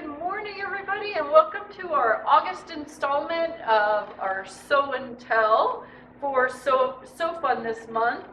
Good morning, everybody, and welcome to our August installment of our Sew and Tell for Sew Fun this month.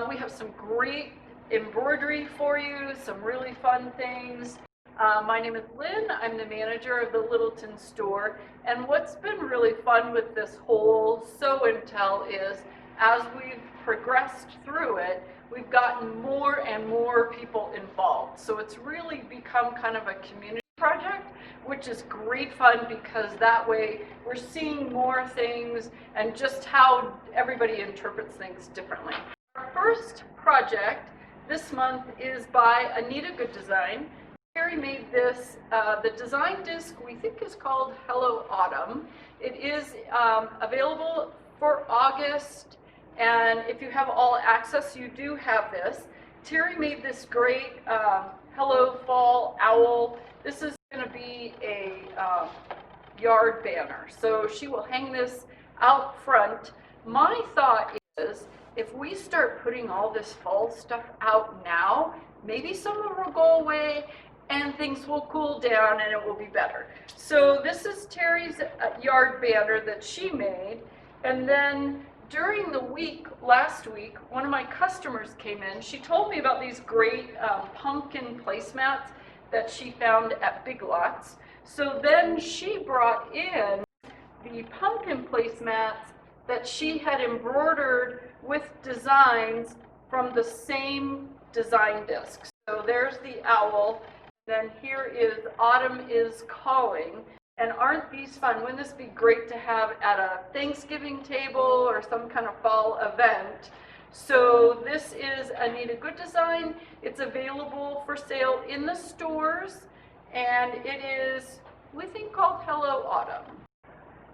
We have some great embroidery for you, some really fun things. My name is Lynn. I'm the manager of the Littleton store, and what's been really fun with this whole Sew and Tell is as we've progressed through it, we've gotten more and more people involved. So it's really become kind of a community project, which is great fun because that way we're seeing more things and just how everybody interprets things differently. Our first project this month is by Anita Had. Terry made this, the design disc we think is called Hello Autumn. It is available for August, and if you have all access, you do have this. Terry made this great Hello Fall Owl. This is going to be a yard banner, so she will hang this out front. My thought is, if we start putting all this fall stuff out now, maybe some of it will go away and things will cool down and it will be better. So this is Terry's yard banner that she made, and then during the week, last week, one of my customers came in. She told me about these great pumpkin placemats that she found at Big Lots. So then she brought in the pumpkin placemats that she had embroidered with designs from the same design disc. So there's the owl, then here is Autumn is Calling. And aren't these fun? Wouldn't this be great to have at a Thanksgiving table or some kind of fall event? So this is Anita Had. It's available for sale in the stores, and it is, we think, called Hello Autumn.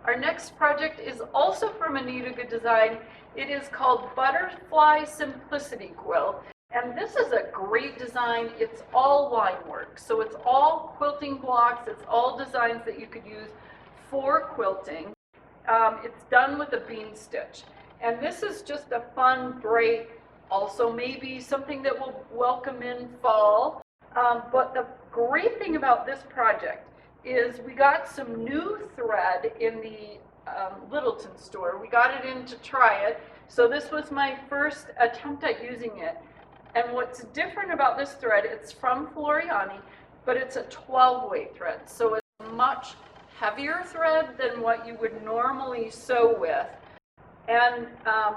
Our next project is also from Anita Had. It is called Butterfly Simplicity Quilt. And this is a great design. It's all line work. So it's all quilting blocks. It's all designs that you could use for quilting. It's done with a bean stitch. And this is just a fun break. Also maybe something that will welcome in fall. But the great thing about this project is we got some new thread in the Littleton store. We got it in to try it. So this was my first attempt at using it. And what's different about this thread, it's from Floriani, but it's a 12-weight thread. So it's a much heavier thread than what you would normally sew with. And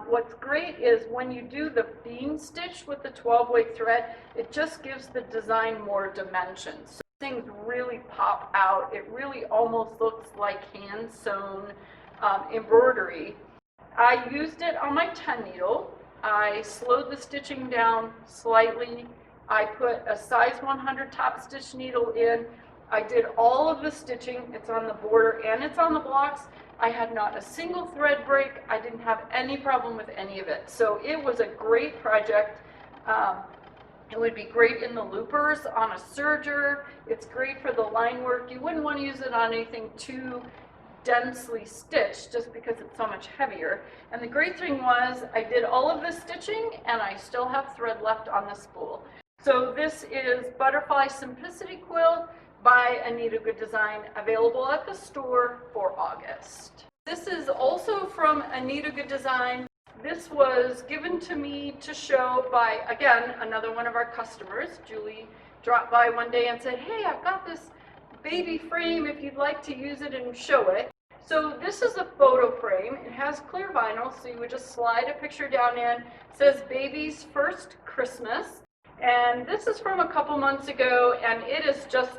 what's great is when you do the bean stitch with the 12-weight thread, it just gives the design more dimensions. So things really pop out. It really almost looks like hand-sewn embroidery. I used it on my 10 needle. I slowed the stitching down slightly. I put a size 100 top stitch needle in. I did all of the stitching. It's on the border and it's on the blocks. I had not a single thread break. I didn't have any problem with any of it. So it was a great project. It would be great in the loopers on a serger. It's great for the line work. You wouldn't want to use it on anything too densely stitched just because it's so much heavier. And the great thing was I did all of this stitching and I still have thread left on the spool. So this is Butterfly Simplicity Quilt by Anita Had, available at the store for August. This is also from Anita Had. This was given to me to show by, again, another one of our customers. Julie dropped by one day and said, hey, I've got this baby frame if you'd like to use it and show it. So this is a photo frame. It has clear vinyl, so you would just slide a picture down in. It says Baby's First Christmas. And this is from a couple months ago, and it is just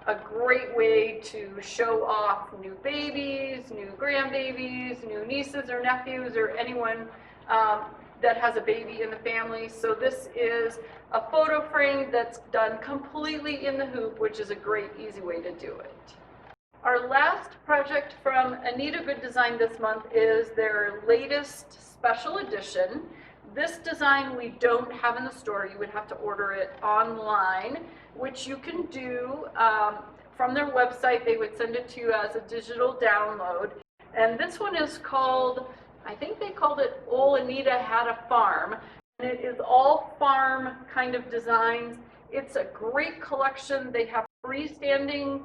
a great way to show off new babies, new grandbabies, new nieces or nephews, or anyone that has a baby in the family. So this is a photo frame that's done completely in the hoop, which is a great, easy way to do it. Our last project from Anita Had this month is their latest special edition. This design we don't have in the store. You would have to order it online, which you can do from their website. They would send it to you as a digital download. And this one is called, I think they called it Anita Had a Farm. And it is all farm kind of designs. It's a great collection. They have freestanding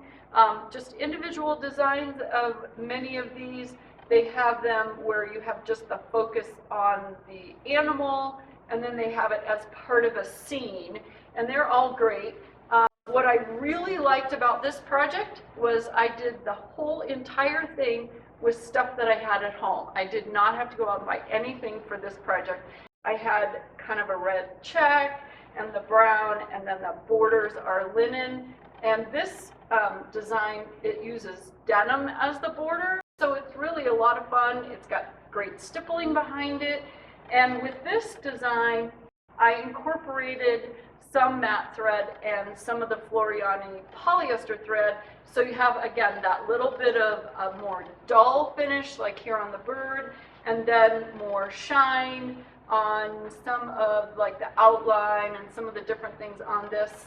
just individual designs of many of these. They have them where you have just the focus on the animal, and then they have it as part of a scene, and they're all great. What I really liked about this project was I did the whole entire thing with stuff that I had at home. I did not have to go out and buy anything for this project. I had kind of a red check and the brown, and then the borders are linen. And this design, it uses denim as the border. So it's really a lot of fun. It's got great stippling behind it. And with this design, I incorporated some matte thread and some of the Floriani polyester thread. So you have, again, that little bit of a more dull finish, like here on the bird, and then more shine on some of like the outline and some of the different things on this.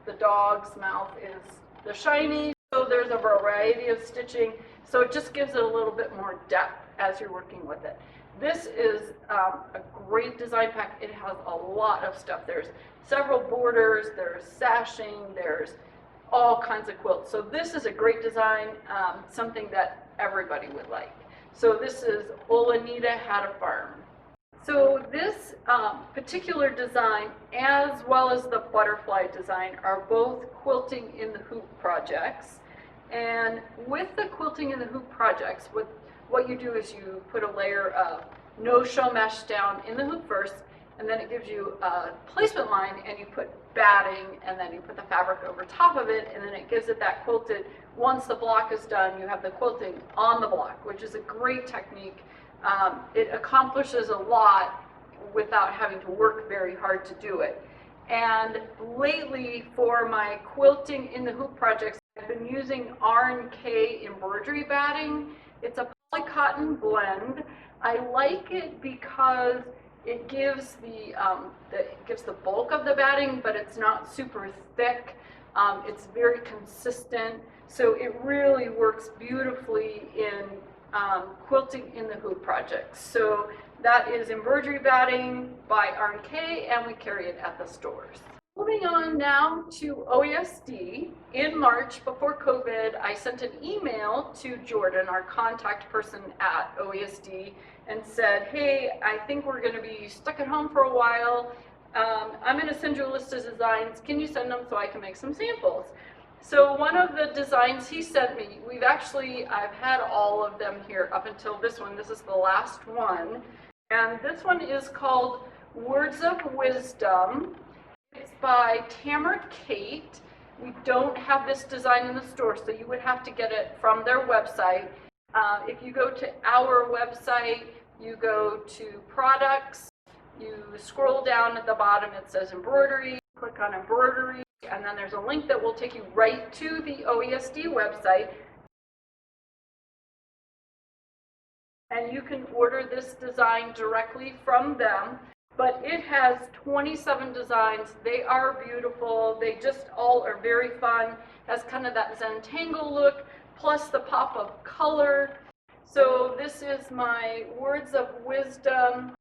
The dog's mouth is the shiny, so there's a variety of stitching, so it just gives it a little bit more depth as you're working with it. This is a great design pack. It has a lot of stuff. There's several borders, there's sashing, there's all kinds of quilts. So this is a great design, something that everybody would like. So this is Anita Had a Farm. So this particular design, as well as the butterfly design, are both quilting in the hoop projects. And with the quilting in the hoop projects, what you do is you put a layer of no-show mesh down in the hoop first, and then it gives you a placement line, and you put batting, and then you put the fabric over top of it, and then it gives it that quilted. Once the block is done, you have the quilting on the block, which is a great technique. It accomplishes a lot without having to work very hard to do it. And lately, for my quilting in the hoop projects, I've been using Rnk Embroidery Batting. It's a polycotton blend. I like it because it gives the bulk of the batting, but it's not super thick. It's very consistent, so it really works beautifully in quilting in the hoop project. So that is embroidery batting by Rnk, and we carry it at the stores. Moving on now to OESD. In March, before COVID, I sent an email to Jordan, our contact person at OESD, and said, hey, I think we're going to be stuck at home for a while. I'm going to send you a list of designs. Can you send them so I can make some samples? So one of the designs he sent me, I've had all of them here up until this one. This is the last one. And this one is called Words of Wisdom. It's by Tamara Kate. We don't have this design in the store, so you would have to get it from their website. If you go to our website, you go to products, you scroll down at the bottom, it says embroidery, click on embroidery, and then there's a link that will take you right to the OESD website. And you can order this design directly from them. But it has 27 designs. They are beautiful. They just all are very fun. Has kind of that Zentangle look, plus the pop of color. So this is my Words of Wisdom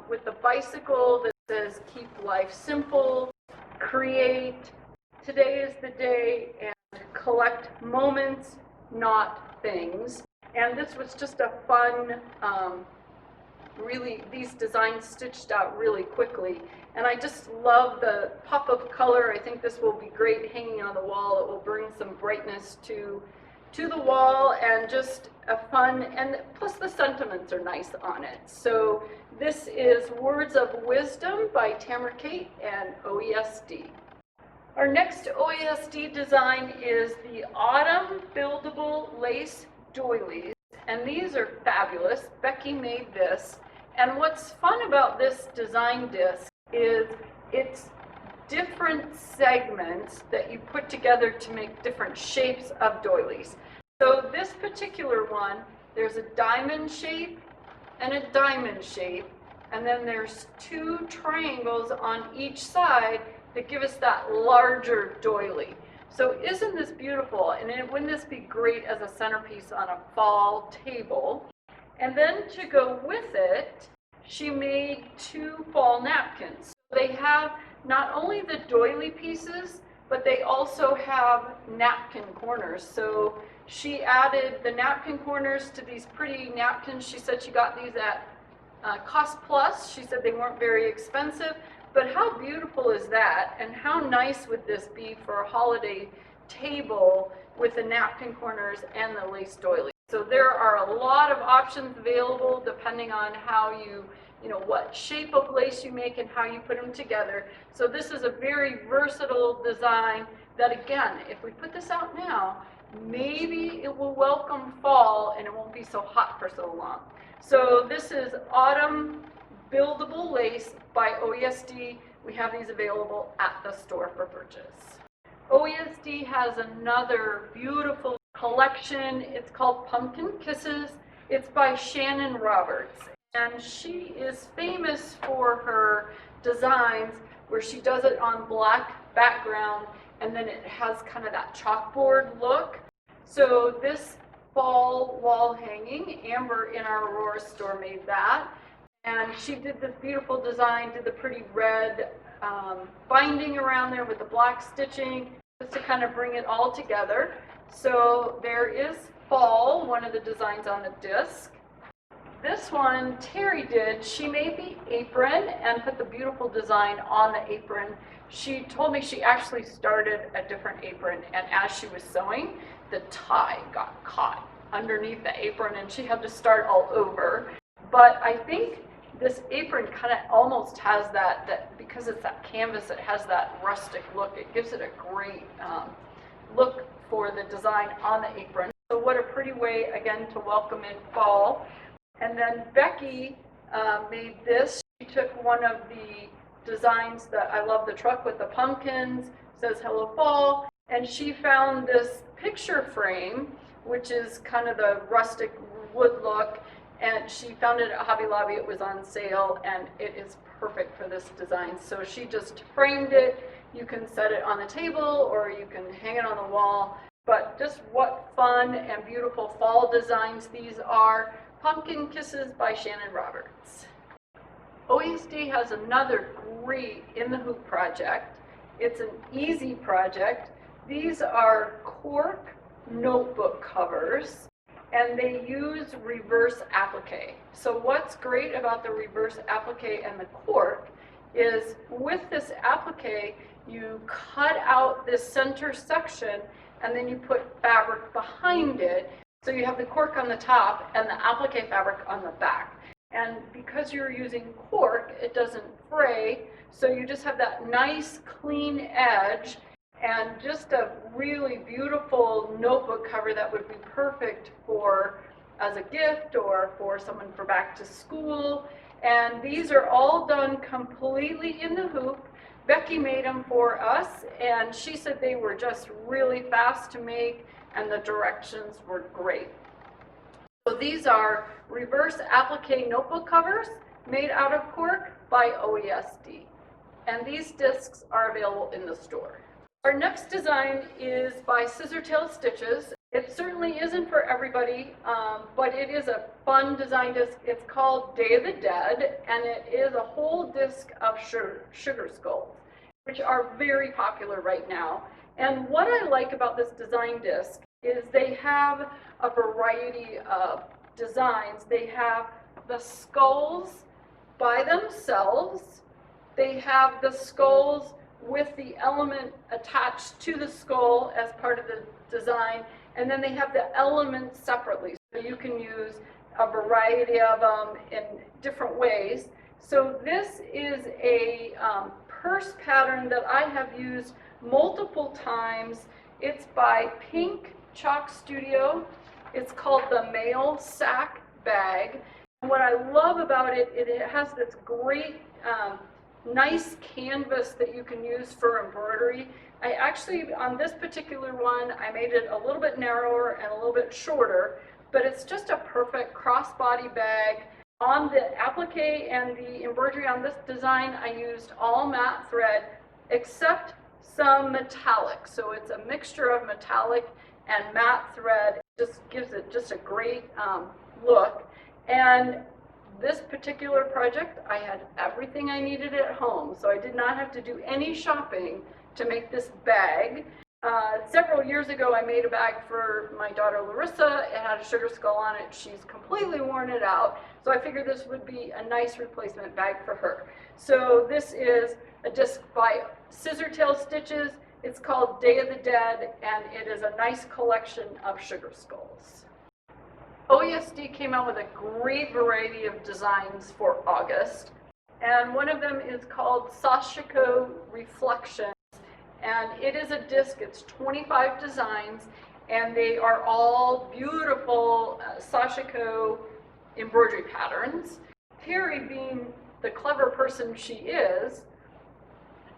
with the bicycle that says, keep life simple, create, today is the day, and collect moments, not things. And this was just a fun, really, these designs stitched out really quickly. And I just love the pop of color. I think this will be great hanging on the wall. It will bring some brightness to the wall, and just a fun, and plus the sentiments are nice on it. So this is Words of Wisdom by Tamara Kate and OESD. Our next OESD design is the Autumn Buildable Lace Doilies, and these are fabulous. Becky made this, and what's fun about this design disc is it's different segments that you put together to make different shapes of doilies. So this particular one, there's a diamond shape and a diamond shape, and then there's two triangles on each side that give us that larger doily. So isn't this beautiful? And wouldn't this be great as a centerpiece on a fall table? And then to go with it, she made two fall napkins. They have not only the doily pieces, but they also have napkin corners. So she added the napkin corners to these pretty napkins. She said she got these at Cost Plus. She said they weren't very expensive, but how beautiful is that? And how nice would this be for a holiday table with the napkin corners and the lace doilies? So there are a lot of options available depending on how you know, what shape of lace you make and how you put them together. So this is a very versatile design that, again, if we put this out now, maybe it will welcome fall and it won't be so hot for so long. So this is Autumn Buildable Lace by OESD. We have these available at the store for purchase. OESD has another beautiful collection. It's called Pumpkin Kisses. It's by Shannon Roberts. And she is famous for her designs where she does it on black background and then it has kind of that chalkboard look. So this fall wall hanging, Amber in our Aurora store made that. And she did this beautiful design, did the pretty red binding around there with the black stitching, just to kind of bring it all together. So there is fall, one of the designs on the disc. This one Terry did. She made the apron and put the beautiful design on the apron. She told me she actually started a different apron, and as she was sewing, the tie got caught underneath the apron and she had to start all over. But I think this apron kind of almost has that because it's that canvas, it has that rustic look. It gives it a great look for the design on the apron. So what a pretty way, again, to welcome in fall. And then Becky made this. She took one of the designs that I love, the truck with the pumpkins, says hello fall, and she found this picture frame, which is kind of the rustic wood look, and she found it at Hobby Lobby. It was on sale and it is perfect for this design. So she just framed it. You can set it on the table or you can hang it on the wall, but just what fun and beautiful fall designs these are. Pumpkin Kisses by Shannon Roberts. OESD has another great in the hoop project. It's an easy project. These are Cork notebook covers and they use reverse applique. So what's great about the reverse applique and the cork is with this applique, you cut out this center section and then you put fabric behind it. So you have the cork on the top and the applique fabric on the back. And because you're using cork, it doesn't fray. So you just have that nice clean edge and just a really beautiful notebook cover that would be perfect for as a gift or for someone for back to school. And these are all done completely in the hoop. Becky made them for us and she said they were just really fast to make and the directions were great. So these are reverse applique notebook covers made out of cork by OESD. And these discs are available in the store. Our next design is by Scissortail Stitches. It certainly isn't for everybody, but it is a fun design disc. It's called Day of the Dead, and it is a whole disc of sugar skulls, which are very popular right now. And what I like about this design disc is they have a variety of designs. They have the skulls by themselves. They have the skulls with the element attached to the skull as part of the design, and then they have the elements separately. So you can use a variety of them in different ways. So this is a purse pattern that I have used multiple times. It's by Pink Chalk Studio. It's called the Mail Sack Bag. And what I love about it, it has this great nice canvas that you can use for embroidery. I actually, on this particular one, I made it a little bit narrower and a little bit shorter, but it's just a perfect crossbody bag. On the applique and the embroidery on this design, I used all matte thread except some metallic. So it's a mixture of metallic and matte thread. It just gives it just a great look. And this particular project, I had everything I needed at home, so I did not have to do any shopping to make this bag. Several years ago, I made a bag for my daughter Larissa. It had a sugar skull on it. She's completely worn it out. So I figured this would be a nice replacement bag for her. So this is a disc by Scissortail Stitches. It's called Day of the Dead, and it is a nice collection of sugar skulls. OESD came out with a great variety of designs for August, and one of them is called Sashiko Reflections. And it is a disc, it's 25 designs, and they are all beautiful Sashiko embroidery patterns. Terry, being the clever person she is,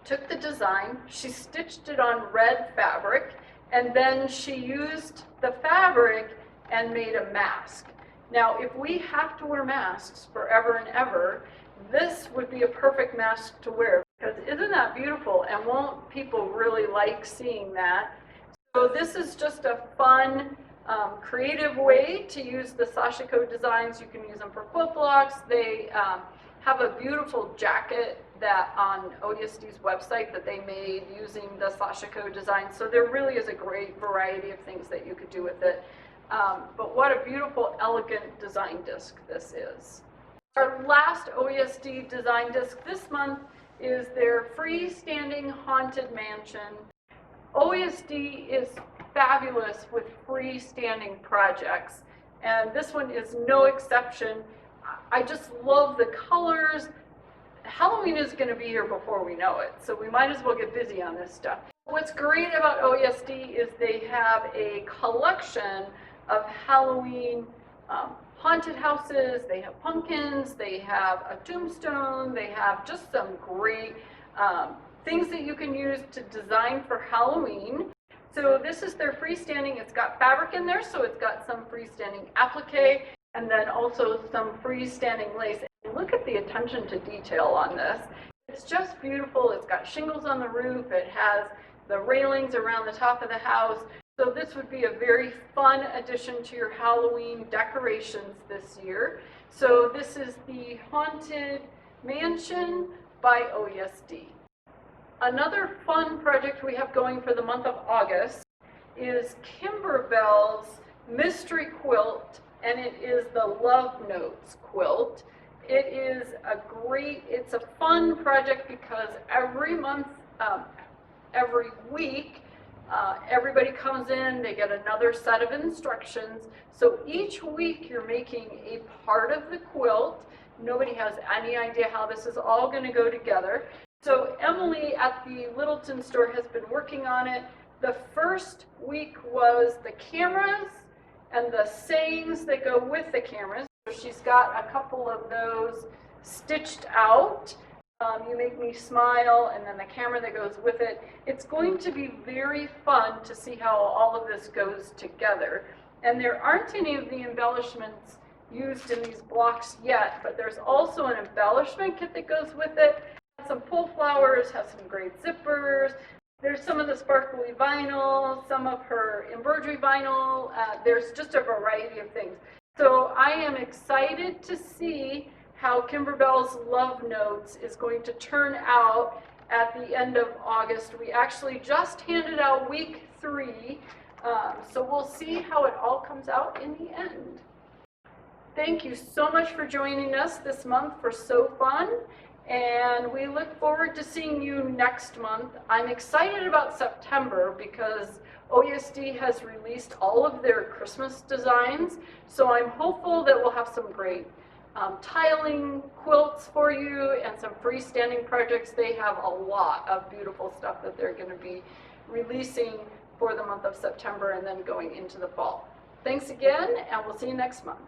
took the design, she stitched it on red fabric, and then she used the fabric and made a mask. Now, if we have to wear masks forever and ever, this would be a perfect mask to wear, because isn't that beautiful? And won't people really like seeing that? So this is just a fun, creative way to use the Sashiko designs. You can use them for quilt blocks. They have a beautiful jacket that on OESD's website that they made using the Sashiko design. So there really is a great variety of things that you could do with it. But what a beautiful, elegant design disc this is. Our last OESD design disc this month is their freestanding haunted mansion. OESD is fabulous with freestanding projects, and this one is no exception. I just love the colors. Halloween is going to be here before we know it, so we might as well get busy on this stuff. What's great about OESD is they have a collection of Halloween haunted houses. They have pumpkins, they have a tombstone, they have just some great things that you can use to design for Halloween. So this is their freestanding. It's got fabric in there, so it's got some freestanding applique and then also some freestanding lace. And look at the attention to detail on this. It's just beautiful. It's got shingles on the roof. It has the railings around the top of the house. So this would be a very fun addition to your Halloween decorations this year. So this is the Haunted Mansion by OESD. Another fun project we have going for the month of August is Kimberbell's Mystery Quilt, and it is the Love Notes quilt. It is it's a fun project because every month, every week, everybody comes in, they get another set of instructions. So each week you're making a part of the quilt. Nobody has any idea how this is all going to go together. So Emily at the Littleton store has been working on it. The first week was the cameras and the sayings that go with the cameras. So she's got a couple of those stitched out. You make me smile, and then the camera that goes with it. It's going to be very fun to see how all of this goes together. And there aren't any of the embellishments used in these blocks yet, but there's also an embellishment kit that goes with it. Some pull flowers, has some great zippers. There's some of the sparkly vinyl, some of her embroidery vinyl. There's just a variety of things. So I am excited to see how Kimberbell's Love Notes is going to turn out at the end of August. We actually just handed out week 3, so we'll see how it all comes out in the end. Thank you so much for joining us this month for So Fun, and we look forward to seeing you next month. I'm excited about September because OESD has released all of their Christmas designs, so I'm hopeful that we'll have some great tiling quilts for you and some freestanding projects. They have a lot of beautiful stuff that they're going to be releasing for the month of September and then going into the fall. Thanks again, and we'll see you next month.